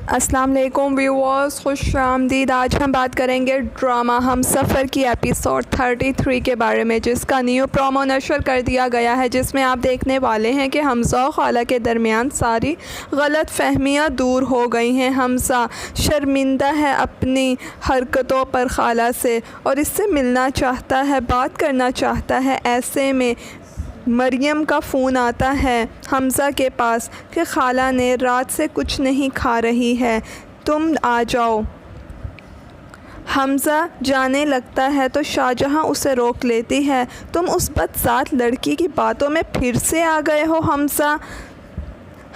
السلام علیکم ویورز، خوش آمدید۔ آج ہم بات کریں گے ڈرامہ ہم سفر کی ایپیسوڈ 33 کے بارے میں، جس کا نیو پرومو نشر کر دیا گیا ہے، جس میں آپ دیکھنے والے ہیں کہ حمزہ و خالہ کے درمیان ساری غلط فہمیاں دور ہو گئی ہیں۔ حمزہ شرمندہ ہے اپنی حرکتوں پر خالہ سے اور اس سے ملنا چاہتا ہے، بات کرنا چاہتا ہے۔ ایسے میں مریم کا فون آتا ہے حمزہ کے پاس کہ خالہ نے رات سے کچھ نہیں کھا رہی ہے، تم آ جاؤ۔ حمزہ جانے لگتا ہے تو شاہجہاں اسے روک لیتی ہے۔ تم اس بدذات لڑکی کی باتوں میں پھر سے آ گئے ہو حمزہ۔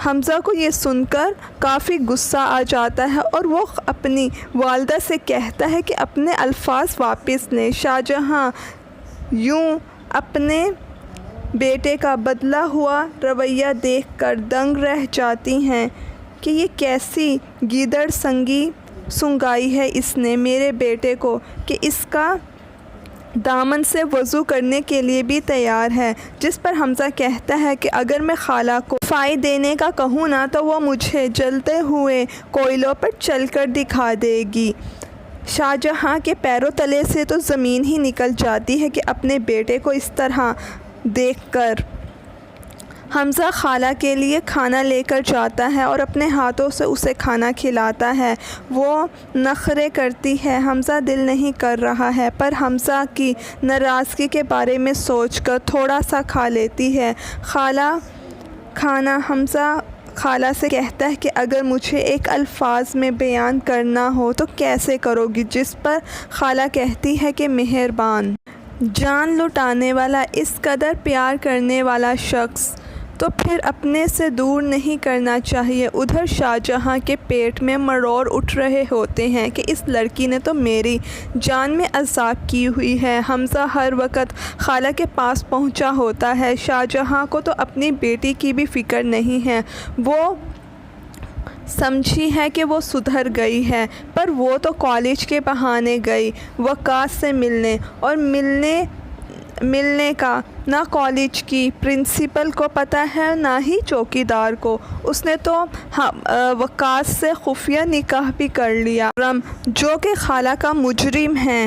حمزہ کو یہ سن کر کافی غصہ آ جاتا ہے اور وہ اپنی والدہ سے کہتا ہے کہ اپنے الفاظ واپس لیں۔ شاہجہاں یوں اپنے بیٹے کا بدلا ہوا رویہ دیکھ کر دنگ رہ جاتی ہیں کہ یہ کیسی گیدڑ سنگائی ہے اس نے میرے بیٹے کو کہ اس کا دامن سے وضو کرنے کے لیے بھی تیار ہے۔ جس پر حمزہ کہتا ہے کہ اگر میں خالہ کو فائی دینے کا کہوں نا تو وہ مجھے جلتے ہوئے کوئلوں پر چل کر دکھا دے گی۔ شاہجہاں کے پیروں تلے سے تو زمین ہی نکل جاتی ہے کہ اپنے بیٹے کو اس طرح دیکھ کر۔ حمزہ خالہ کے لیے کھانا لے کر جاتا ہے اور اپنے ہاتھوں سے اسے کھانا کھلاتا ہے۔ وہ نخرے کرتی ہے، حمزہ دل نہیں کر رہا ہے، پر حمزہ کی ناراضگی کے بارے میں سوچ کر تھوڑا سا کھا لیتی ہے۔ حمزہ خالہ سے کہتا ہے کہ اگر مجھے ایک الفاظ میں بیان کرنا ہو تو کیسے کرو گی؟ جس پر خالہ کہتی ہے کہ مہربان جان لٹانے والا، اس قدر پیار کرنے والا شخص تو پھر اپنے سے دور نہیں کرنا چاہیے۔ ادھر شاہجہاں کے پیٹ میں مروڑ اٹھ رہے ہوتے ہیں کہ اس لڑکی نے تو میری جان میں عذاب کی ہوئی ہے۔ حمزہ ہر وقت خالہ کے پاس پہنچا ہوتا ہے۔ شاہجہاں کو تو اپنی بیٹی کی بھی فکر نہیں ہے۔ وہ سمجھی ہے کہ وہ سدھر گئی ہے، پر وہ تو کالج کے بہانے گئی وقاص سے ملنے، اور ملنے کا نہ کالج کی پرنسپل کو پتہ ہے نہ ہی چوکیدار کو۔ اس نے تو وقاص سے خفیہ نکاح بھی کر لیا۔ جو کہ خالہ کا مجرم ہے،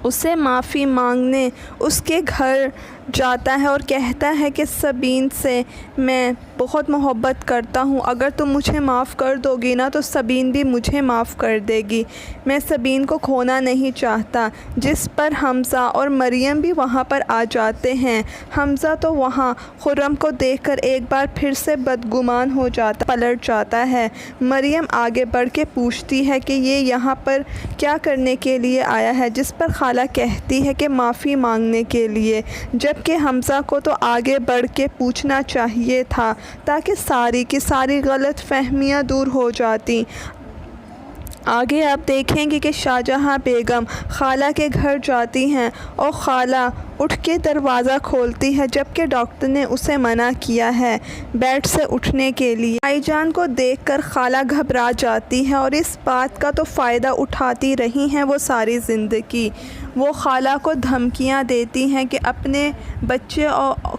اسے معافی مانگنے اس کے گھر جاتا ہے اور کہتا ہے کہ سبین سے میں بہت محبت کرتا ہوں، اگر تم مجھے معاف کر دو گی نا تو سبین بھی مجھے معاف کر دے گی، میں سبین کو کھونا نہیں چاہتا۔ جس پر حمزہ اور مریم بھی وہاں پر آ جاتے ہیں۔ حمزہ تو وہاں خرم کو دیکھ کر ایک بار پھر سے بدگمان ہو جاتا، پلٹ جاتا ہے۔ مریم آگے بڑھ کے پوچھتی ہے کہ یہ یہاں پر کیا کرنے کے لیے آیا ہے؟ جس پر خالہ کہتی ہے کہ معافی مانگنے کے لیے، جبکہ حمزہ کو تو آگے بڑھ کے پوچھنا چاہیے تھا تاکہ ساری کی ساری غلط فہمیاں دور ہو جاتی۔ آگے آپ دیکھیں گے کہ شاہجہاں بیگم خالہ کے گھر جاتی ہیں اور خالہ اٹھ کے دروازہ کھولتی ہے، جبکہ ڈاکٹر نے اسے منع کیا ہے بیڈ سے اٹھنے کے لیے۔ بھائی جان کو دیکھ کر خالہ گھبرا جاتی ہے اور اس بات کا تو فائدہ اٹھاتی رہی ہیں وہ ساری زندگی۔ وہ خالہ کو دھمکیاں دیتی ہیں کہ اپنے بچے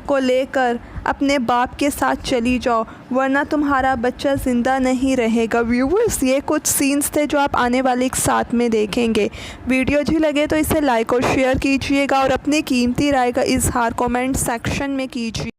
کو لے کر اپنے باپ کے ساتھ چلی جاؤ ورنہ تمہارا بچہ زندہ نہیں رہے گا۔ ویورز، یہ کچھ سینز تھے جو آپ آنے والے ایک ساتھ میں دیکھیں گے۔ ویڈیو اچھی لگے تو اسے لائک اور شیئر کیجیے گا اور اپنی قیمتی رائے کا اظہار کمنٹ سیکشن میں کیجیے۔